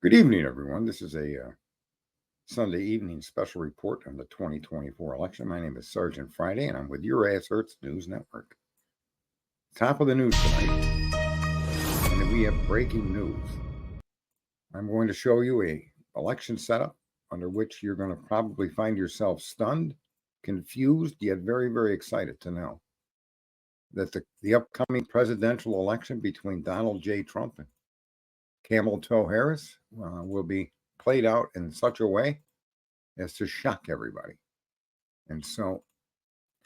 Good evening, everyone. This is a Sunday evening special report on the 2024 election. My name is Sergeant Friday, and I'm with your Ass Hurts News Network. Top of the news tonight, and we have breaking news. I'm going to show you a election setup under which you're going to probably find yourself stunned, confused, yet very, very excited to know that the upcoming presidential election between Donald J. Trump and Camel Toe Harris will be played out in such a way as to shock everybody. And so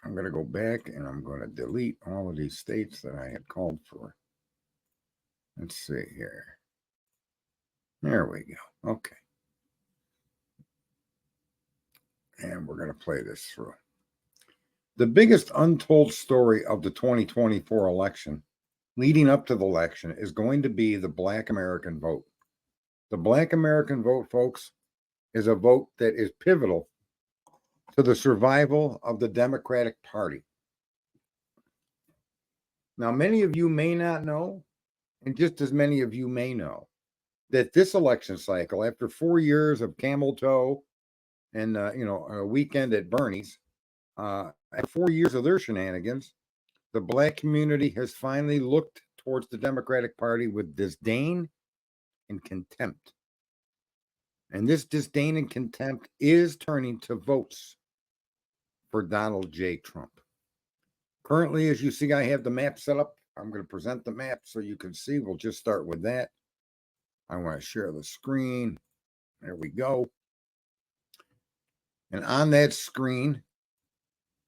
I'm going to go back and I'm going to delete all of these states that I had called for. Let's see here. There we go. Okay. And we're going to play this through. The biggest untold story of the 2024 election, leading up to the election, is going to be the Black American vote. The Black American vote, folks, is a vote that is pivotal to the survival of the Democratic Party. Now, many of you may not know, and just as many of you may know, that this election cycle, after 4 years of camel toe and a weekend at Bernie's, after 4 years of their shenanigans, the Black community has finally looked towards the Democratic Party with disdain and contempt. And this disdain and contempt is turning to votes for Donald J. Trump. Currently, as you see, I have the map set up. I'm going to present the map so you can see. We'll just start with that. I want to share the screen. There we go. And on that screen,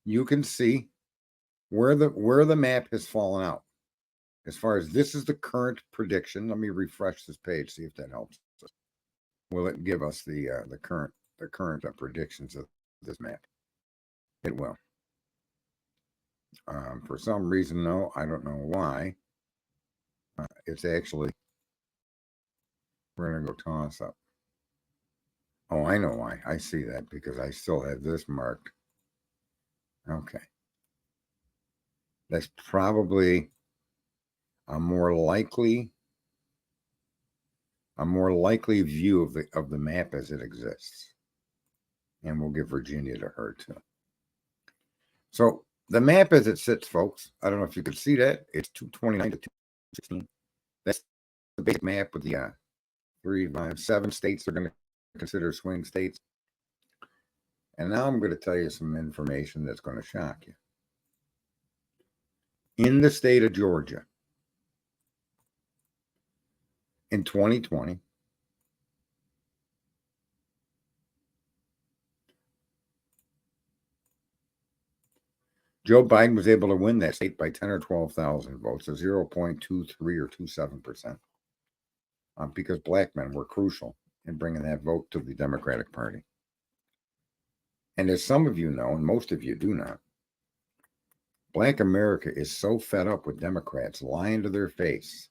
you can see where the map has fallen out. As far as this is the current prediction. Let me refresh this page, see if that helps. Will it give us the current predictions of this map? It will. For some reason, no, I don't know why. It's actually, we're going to go toss up. Oh, I know why. I see that because I still have this marked. Okay. That's probably a more likely view of the map as it exists. And we'll give Virginia to her too. So the map as it sits, folks, I don't know if you can see that. It's 229 to 216. That's the basic map with the 3, 5, 7 states they're going to consider swing states. And now I'm going to tell you some information that's going to shock you. In the state of Georgia, in 2020, Joe Biden was able to win that state by 10 or 12,000 votes, so 0.23 or 27%, because black men were crucial in bringing that vote to the Democratic Party. And as some of you know, and most of you do not, Black America is so fed up with Democrats lying to their face,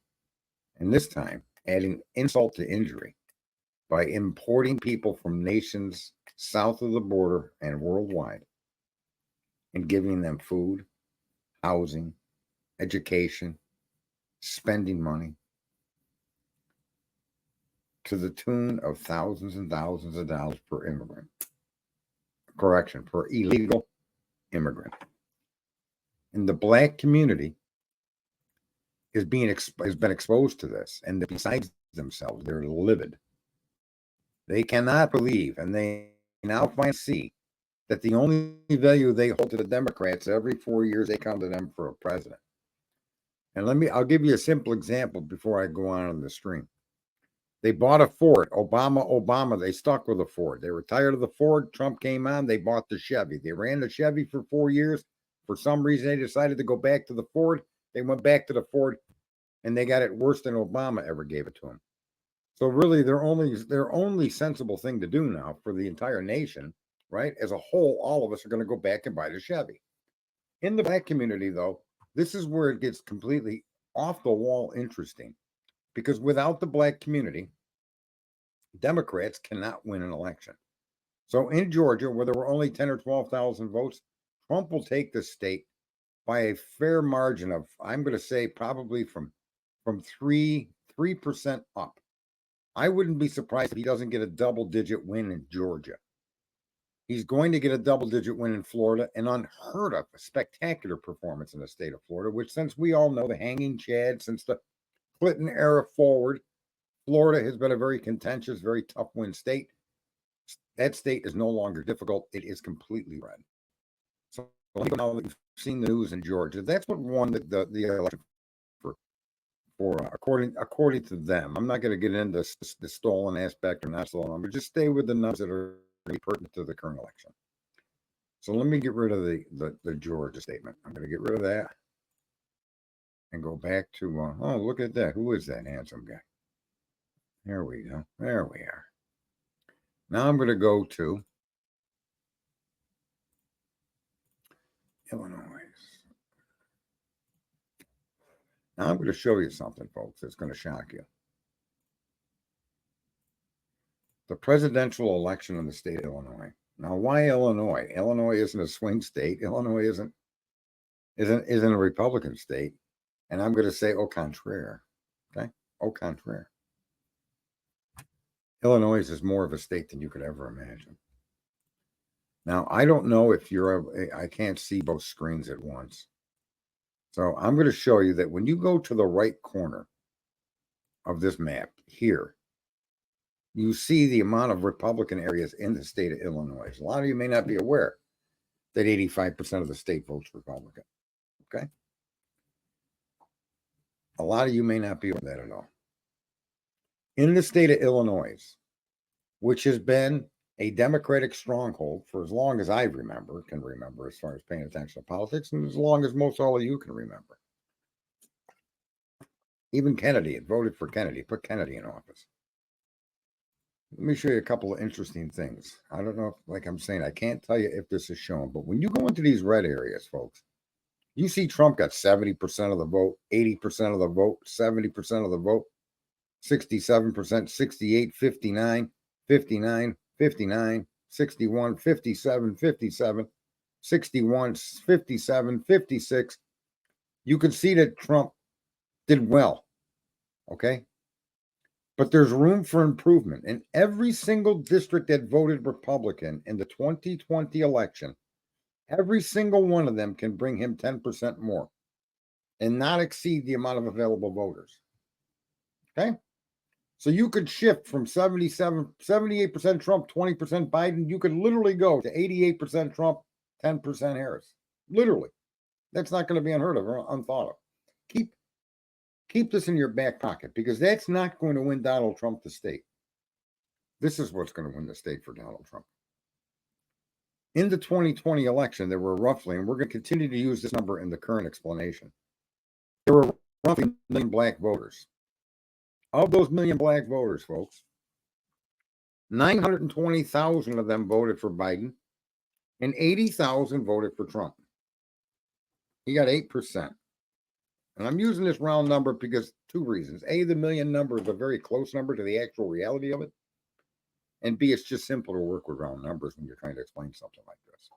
and this time adding insult to injury by importing people from nations south of the border and worldwide and giving them food, housing, education, spending money to the tune of thousands and thousands of dollars per immigrant. Correction, per illegal immigrant. And the black community has been exposed to this, and besides themselves, they're livid. They cannot believe, and they now finally see that the only value they hold to the Democrats every 4 years they come to them for a president. And I'll give you a simple example before I go on the stream. They bought a Ford. Obama, they stuck with a Ford. They were tired of the Ford. Trump came on. They bought the Chevy. They ran the Chevy for 4 years. For some reason, they decided to go back to the Ford. They went back to the Ford, and they got it worse than Obama ever gave it to them. So really, their only sensible thing to do now for the entire nation, right, as a whole, all of us are going to go back and buy the Chevy. In the black community, though, this is where it gets completely off the wall interesting. Because without the black community, Democrats cannot win an election. So in Georgia, where there were only 10 or 12,000 votes, Trump will take the state by a fair margin of, I'm going to say, probably from 3% up. I wouldn't be surprised if he doesn't get a double-digit win in Georgia. He's going to get a double-digit win in Florida, an unheard of, a spectacular performance in the state of Florida, which, since we all know, the hanging chad since the Clinton era forward, Florida has been a very contentious, very tough win state. That state is no longer difficult. It is completely red. So now that you've seen the news in Georgia, that's what won the election for according to them. I'm not going to get into the stolen aspect or not stolen, but just stay with the numbers that are pertinent to the current election. So let me get rid of the Georgia statement. I'm going to get rid of that and go back to, oh, look at that. Who is that handsome guy? There we go. There we are. Now I'm going to go to Illinois. Now I'm going to show you something, folks, that's going to shock you. The presidential election in the state of Illinois. Now, why Illinois? Illinois isn't a swing state. Illinois isn't a Republican state. And I'm going to say au contraire. Okay? Au contraire. Illinois is more of a state than you could ever imagine. Now, I don't know if I can't see both screens at once. So I'm going to show you that when you go to the right corner of this map here, you see the amount of Republican areas in the state of Illinois. A lot of you may not be aware that 85% of the state votes Republican. Okay? A lot of you may not be aware of that at all. In the state of Illinois, which has been a Democratic stronghold for as long as I can remember, as far as paying attention to politics, and as long as most all of you can remember. Even Kennedy had voted for Kennedy, put Kennedy in office. Let me show you a couple of interesting things. I don't know if, like I'm saying, I can't tell you if this is shown, but when you go into these red areas, folks, you see Trump got 70% of the vote, 80% of the vote, 70% of the vote, 67%, 68, 59, 59, 59, 61, 57, 57, 61, 57, 56. You can see that Trump did well, okay? But there's room for improvement. In every single district that voted Republican in the 2020 election, every single one of them can bring him 10% more and not exceed the amount of available voters. Okay? So you could shift from 78% Trump, 20% Biden. You could literally go to 88% Trump, 10% Harris. Literally. That's not going to be unheard of or unthought of. Keep this in your back pocket, because that's not going to win Donald Trump the state. This is what's going to win the state for Donald Trump. In the 2020 election, there were roughly, and we're going to continue to use this number in the current explanation, there were roughly 1 million black voters. Of those 1 million black voters, folks, 920,000 of them voted for Biden and 80,000 voted for Trump. He got 8%. And I'm using this round number because two reasons. A, the million number is a very close number to the actual reality of it. And B, it's just simple to work with round numbers when you're trying to explain something like this.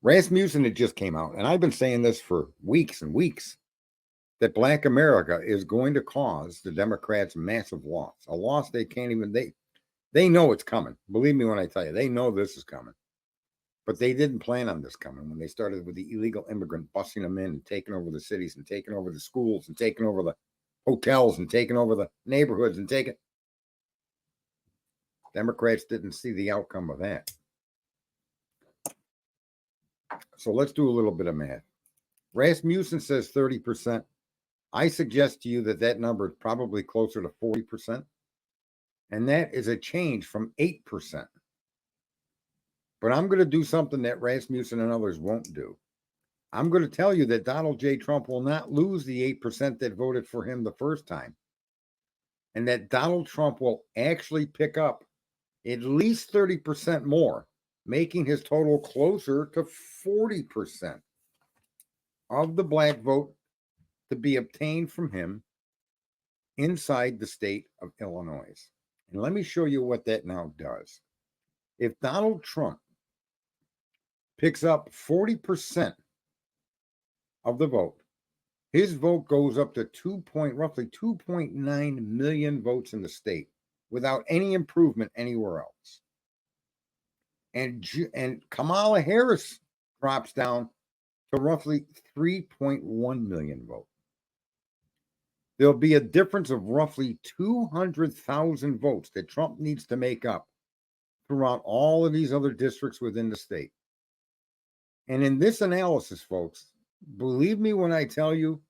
Rasmussen had just came out, and I've been saying this for weeks and weeks, that Black America is going to cause the Democrats massive loss. A loss they can't even, they know it's coming. Believe me when I tell you, they know this is coming. But they didn't plan on this coming when they started with the illegal immigrant, busing them in and taking over the cities and taking over the schools and taking over the hotels and taking over the neighborhoods and taking. Democrats didn't see the outcome of that. So let's do a little bit of math. Rasmussen says 30%. I suggest to you that that number is probably closer to 40%. And that is a change from 8%. But I'm going to do something that Rasmussen and others won't do. I'm going to tell you that Donald J. Trump will not lose the 8% that voted for him the first time. And that Donald Trump will actually pick up at least 30% more, making his total closer to 40% of the black vote to be obtained from him inside the state of Illinois. And let me show you what that now does. If Donald Trump picks up 40% of the vote His vote goes up to roughly 2.9 million votes in the state without any improvement anywhere else. And Kamala Harris drops down to roughly 3.1 million votes. There'll be a difference of roughly 200,000 votes that Trump needs to make up throughout all of these other districts within the state. And in this analysis, folks, believe me when I tell you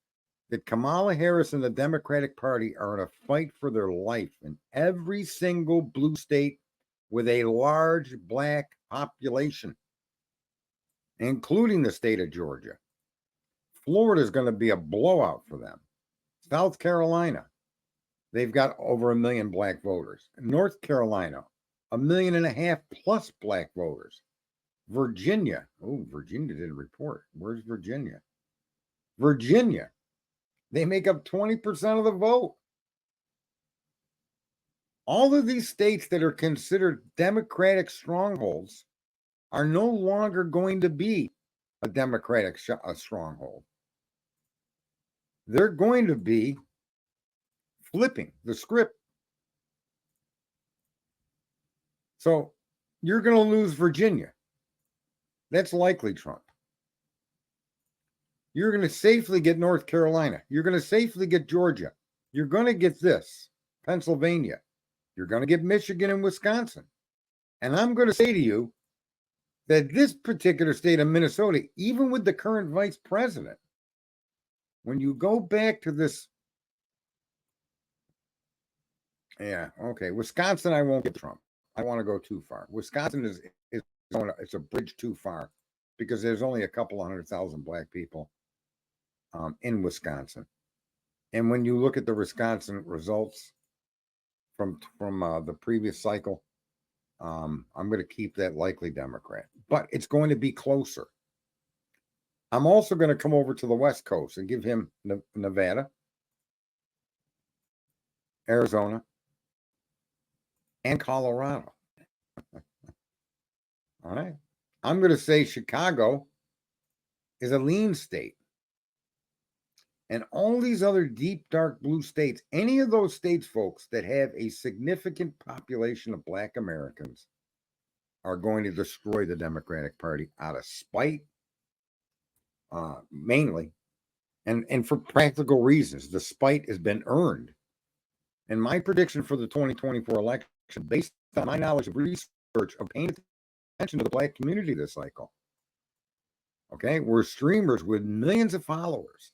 that Kamala Harris and the Democratic Party are in a fight for their life in every single blue state with a large black population, including the state of Georgia. Florida is going to be a blowout for them. South Carolina, they've got over 1 million black voters. North Carolina, 1.5 million plus black voters. Virginia, Virginia didn't report. Where's Virginia? Virginia, they make up 20% of the vote. All of these states that are considered Democratic strongholds are no longer going to be a Democratic stronghold. They're going to be flipping the script. So you're going to lose Virginia. That's likely, Trump. You're going to safely get North Carolina. You're going to safely get Georgia. You're going to get this, Pennsylvania. You're going to get Michigan and Wisconsin. And I'm going to say to you that this particular state of Minnesota, even with the current vice president, when you go back to this, Wisconsin, I won't get Trump. I want to go too far. Wisconsin is it's a bridge too far because there's only a couple 100,000 black people in Wisconsin. And when you look at the Wisconsin results from the previous cycle, I'm going to keep that likely Democrat, but it's going to be closer. I'm also going to come over to the West Coast and give him Nevada, Arizona, and Colorado. All right. I'm going to say Chicago is a lean state. And all these other deep, dark blue states, any of those states, folks, that have a significant population of black Americans are going to destroy the Democratic Party out of spite, mainly, and for practical reasons. The spite has been earned. And my prediction for the 2024 election, based on my knowledge of research of paying attention to the black community this cycle, okay, we're streamers with millions of followers.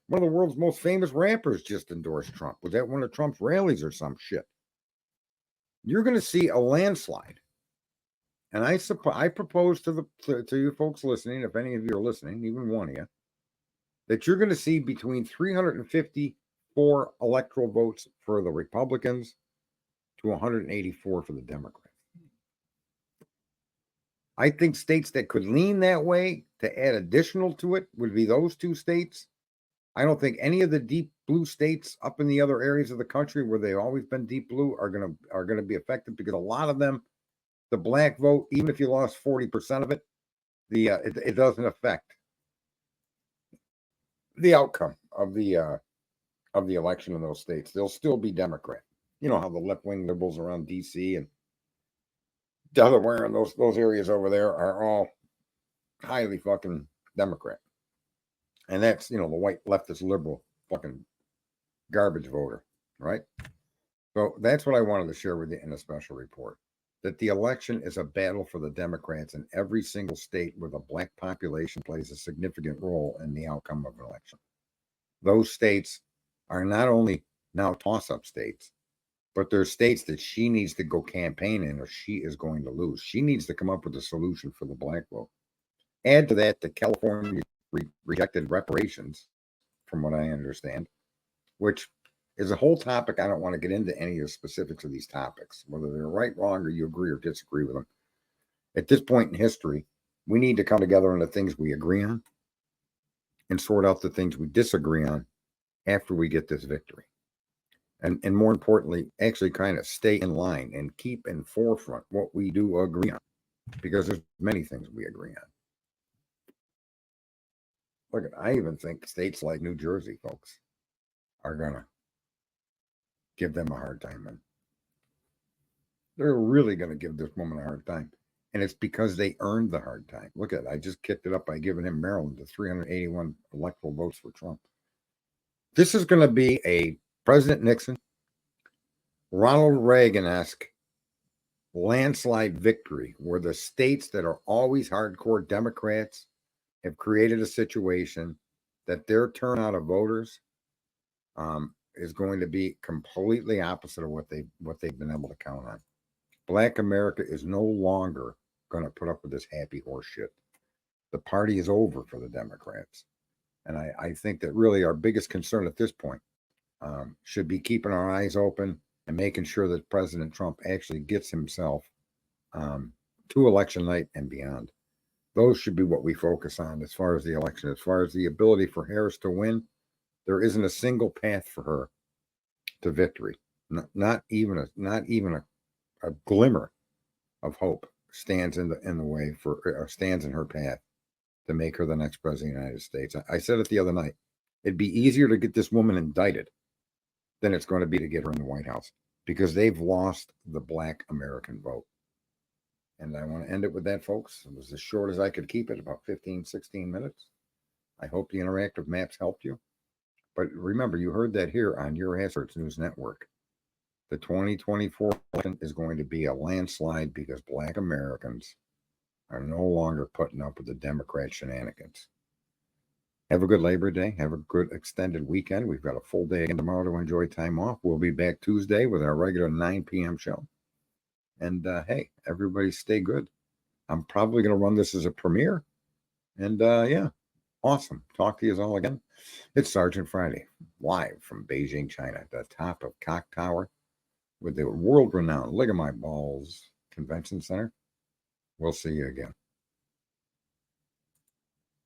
One of the world's most famous rappers just endorsed Trump. Was at one of Trump's rallies or some shit. You're going to see a landslide. And I propose to you folks listening, if any of you are listening, even one of you, that you're going to see between 354 electoral votes for the Republicans to 184 for the Democrats. I think states that could lean that way to add additional to it would be those two states. I don't think any of the deep blue states up in the other areas of the country where they've always been deep blue are going to be affected, because a lot of them, the black vote, even if you lost 40% of it, it doesn't affect the outcome of the election in those states. They'll still be Democrat. You know how the left-wing liberals around DC and Delaware and those areas over there are all highly fucking Democrat. And that's, the white leftist liberal fucking garbage voter, right? So that's what I wanted to share with you in a special report. That the election is a battle for the Democrats in every single state where the black population plays a significant role in the outcome of an election. Those states are not only now toss-up states, but they're states that she needs to go campaign in or she is going to lose. She needs to come up with a solution for the black vote. Add to that the California rejected reparations, from what I understand, which is a whole topic. I don't want to get into any of the specifics of these topics, whether they're right, wrong, or you agree or disagree with them. At this point in history, we need to come together on the things we agree on and sort out the things we disagree on after we get this victory. And more importantly, actually kind of stay in line and keep in forefront what we do agree on, because there's many things we agree on. Look, I even think states like New Jersey, folks, are going to give them a hard time. And they're really going to give this woman a hard time. And it's because they earned the hard time. Look at it. I just kicked it up by giving him Maryland to 381 electoral votes for Trump. This is going to be a President Nixon, Ronald Reagan-esque landslide victory where the states that are always hardcore Democrats have created a situation that their turnout of voters is going to be completely opposite of what they've been able to count on. Black America is no longer going to put up with this happy horse shit. The party is over for the Democrats. And I think that really our biggest concern at this point should be keeping our eyes open and making sure that President Trump actually gets himself to election night and beyond. Those should be what we focus on as far as the election. As far as the ability for Harris to win, there isn't a single path for her to victory. Not even a glimmer of hope stands in the way stands in her path to make her the next president of the United States. I said it the other night. It'd be easier to get this woman indicted than it's going to be to get her in the White House because they've lost the Black American vote. And I want to end it with that, folks. It was as short as I could keep it, about 15, 16 minutes. I hope the interactive maps helped you. But remember, you heard that here on your Experts News Network. The 2024 election is going to be a landslide because Black Americans are no longer putting up with the Democrat shenanigans. Have a good Labor Day. Have a good extended weekend. We've got a full day again tomorrow to enjoy time off. We'll be back Tuesday with our regular 9 p.m. show. And hey, everybody stay good. I'm probably going to run this as a premiere. And yeah, awesome. Talk to you all again. It's Sergeant Friday, live from Beijing, China, at the top of Cock Tower with the world-renowned Lick of My Balls Convention Center. We'll see you again.